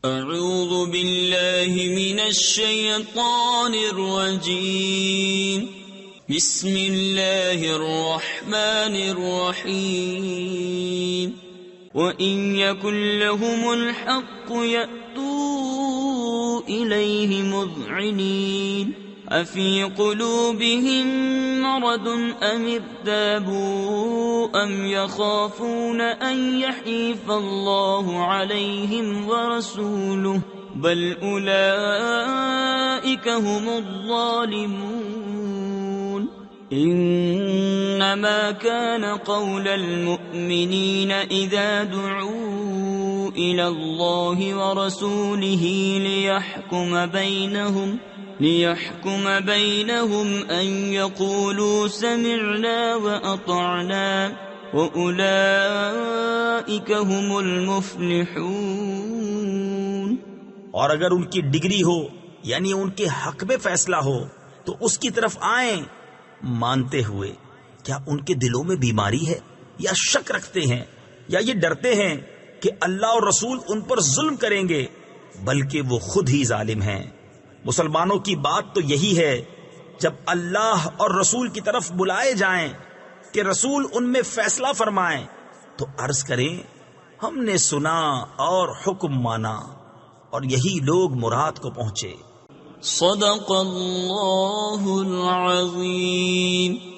اعوذ باللہ من الشیطان الرجیم بسم اللہ الرحمن الرحیم وَإِن يَكُن لَّهُمُ الْحَقُّ يَأْتُوا إِلَيْهِ مُذْعِنِينَ أَفِي قُلُوبِهِم مَّرَضٌ أَمِ ارْتَابُوا أَمْ يَخَافُونَ أَن يَحِيفَ اللَّهُ عَلَيْهِمْ وَرَسُولُهُ بَلْ أُولَٰئِكَ هُمُ الظَّالِمُونَ انما كان قول المؤمنين اذا دعوا الى الله ورسوله ليحكم بينهم ان يقولوا سمعنا واطعنا واولئك هم المفلحون۔ اور اگر ان کی ڈگری ہو یعنی ان کے حق میں فیصلہ ہو تو اس کی طرف آئیں مانتے ہوئے۔ کیا ان کے دلوں میں بیماری ہے یا شک رکھتے ہیں یا یہ ڈرتے ہیں کہ اللہ اور رسول ان پر ظلم کریں گے؟ بلکہ وہ خود ہی ظالم ہیں۔ مسلمانوں کی بات تو یہی ہے جب اللہ اور رسول کی طرف بلائے جائیں کہ رسول ان میں فیصلہ فرمائیں تو عرض کریں ہم نے سنا اور حکم مانا، اور یہی لوگ مراد کو پہنچے۔ صدق اللہ العظیم۔